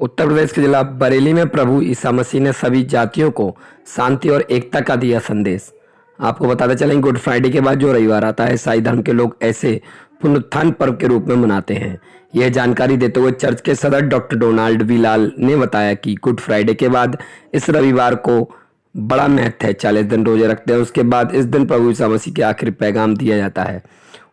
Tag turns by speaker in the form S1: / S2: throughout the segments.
S1: उत्तर प्रदेश के जिला बरेली में प्रभु ईसा मसीह ने सभी जातियों को शांति और एकता का दिया संदेश। आपको बताते चलें, गुड फ्राइडे के बाद जो रविवार आता है, ईसाई धर्म के लोग ऐसे पुनरुत्थान पर्व के रूप में मनाते हैं। यह जानकारी देते हुए चर्च के सदर डॉक्टर डोनाल्ड विलाल ने बताया कि गुड फ्राइडे के बाद इस रविवार को बड़ा महत्व है। 40 दिन रोजे रखते हैं, उसके बाद इस दिन प्रभु ईसा मसीह के आखिरी पैगाम दिया जाता है।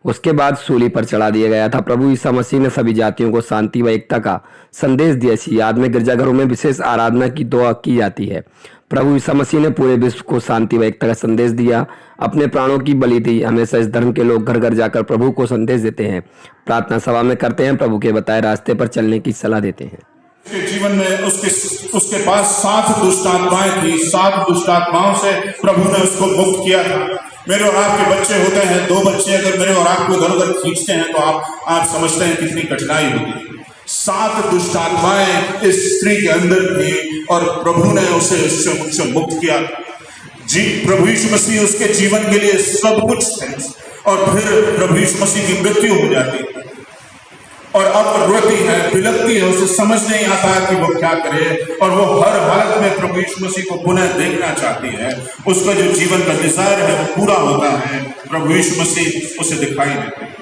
S1: उसके बाद सूली पर चढ़ा दिया गया था। प्रभु ईसा मसीह ने सभी जातियों को शांति व एकता का संदेश दिया। इसी याद में गिरजाघरों में विशेष आराधना की दुआ की जाती है। प्रभु ईसा मसीह ने पूरे विश्व को शांति व एकता का संदेश दिया, अपने प्राणों की बलि दी। हमेशा इस धर्म के लोग घर घर जाकर प्रभु को संदेश देते हैं, प्रार्थना सभा में करते हैं, प्रभु के बताए रास्ते पर चलने की सलाह देते हैं।
S2: उसके जीवन में उसके पास 7 दुष्ट आत्माएं थी। 7 दुष्ट आत्माओं से प्रभु ने उसको मुक्त किया था। मेरे और आपके बच्चे होते हैं, 2 बच्चे अगर मेरे और आपको इधर उधर खींचते हैं तो आप समझते हैं कितनी कठिनाई होती है। 7 दुष्ट आत्माएं इस स्त्री के अंदर थी और प्रभु ने उससे मुक्त किया। प्रभु यीशु मसीह उसके जीवन के लिए सब कुछ है और फिर प्रभु यीशु मसीह की मृत्यु हो जाती है और अब रोती है, बिलखती है, उसे समझ नहीं आता कि वो क्या करे और वो हर हालत में प्रभु यीशु मसीह को पुनः देखना चाहती है। उसका जो जीवन का डिजायर है वो पूरा होता है, प्रभु यीशु मसीह उसे दिखाई देते हैं।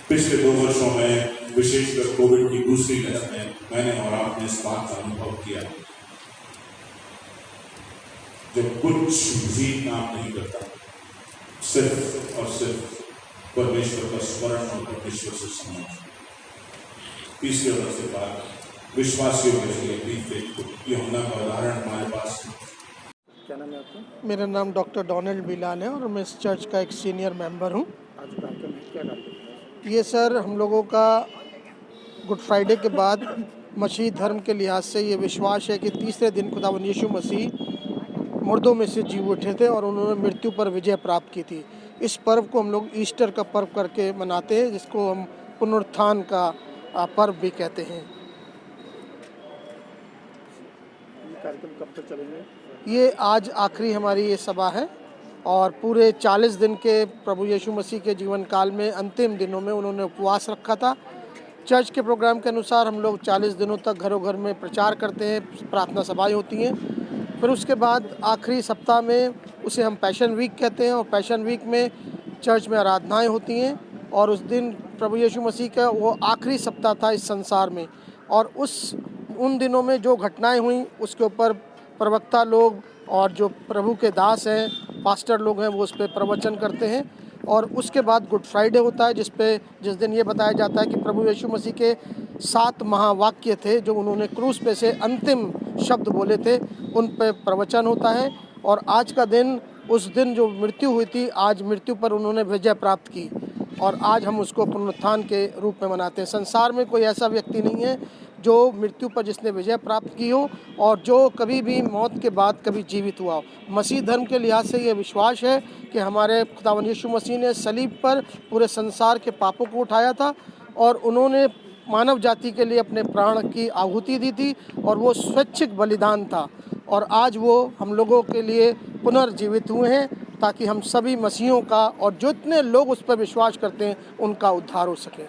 S2: पिछले 2 वर्षों में, विशेषकर कोविड की दूसरी लहर में, मैंने और आपने इस बात का अनुभव किया, जब कुछ भी काम नहीं करता, सिर्फ और सिर्फ परमेश्वर का स्मरण और परमेश्वर से संबंध। तीसरे वर्ष के बाद विश्वासियों के लिए यूहन्ना का उदाहरण हमारे पास है।
S3: क्या नाम है आपका?
S4: मेरा नाम डॉक्टर डोनाल्ड विलाल है और मैं इस चर्च का एक सीनियर मेंबर हूँ।
S3: आज कार्यक्रम में क्या कार्यक्रम है?
S4: ये सर हम लोगों का गुड फ्राइडे के बाद मसीह धर्म के लिहाज से ये विश्वास है कि तीसरे दिन खुदावंद यीशु मसीह मुर्दों में से जी उठे थे और उन्होंने मृत्यु पर विजय प्राप्त की थी। इस पर्व को हम लोग ईस्टर का पर्व करके मनाते हैं, जिसको हम पुनरुत्थान का पर्व भी कहते हैं।
S3: ये कार्यक्रम कब तक चलेंगे?
S4: ये आज आखिरी हमारी ये सभा है और पूरे 40 दिन के प्रभु यीशु मसीह के जीवन काल में अंतिम दिनों में उन्होंने उपवास रखा था। चर्च के प्रोग्राम के अनुसार हम लोग 40 दिनों तक घरों घर में प्रचार करते हैं, प्रार्थना सभाएं होती हैं। फिर उसके बाद आखिरी सप्ताह में उसे हम पैशन वीक कहते हैं और पैशन वीक में चर्च में आराधनाएं होती हैं और उस दिन प्रभु यीशु मसीह का वो आखिरी सप्ताह था इस संसार में और उन दिनों में जो घटनाएं हुई उसके ऊपर प्रवक्ता लोग और जो प्रभु के दास हैं, पास्टर लोग हैं, वो उस पर प्रवचन करते हैं। और उसके बाद गुड फ्राइडे होता है जिस दिन ये बताया जाता है कि प्रभु यीशु मसीह के 7 महावाक्य थे जो उन्होंने क्रूस पे से अंतिम शब्द बोले थे, उन पे प्रवचन होता है। और आज का दिन, उस दिन जो मृत्यु हुई थी, आज मृत्यु पर उन्होंने विजय प्राप्त की और आज हम उसको पुनरुत्थान के रूप में मनाते हैं। संसार में कोई ऐसा व्यक्ति नहीं है जो मृत्यु पर जिसने विजय प्राप्त की हो और जो कभी भी मौत के बाद कभी जीवित हुआ हो। मसीह धर्म के लिहाज से ये विश्वास है कि हमारे खुदावंद यीशु मसीह ने सलीब पर पूरे संसार के पापों को उठाया था और उन्होंने मानव जाति के लिए अपने प्राण की आहुति दी थी और वो स्वैच्छिक बलिदान था और आज वो हम लोगों के लिए पुनर्जीवित हुए हैं ताकि हम सभी मसीहों का और जितने लोग उस पर विश्वास करते हैं उनका उद्धार हो सके।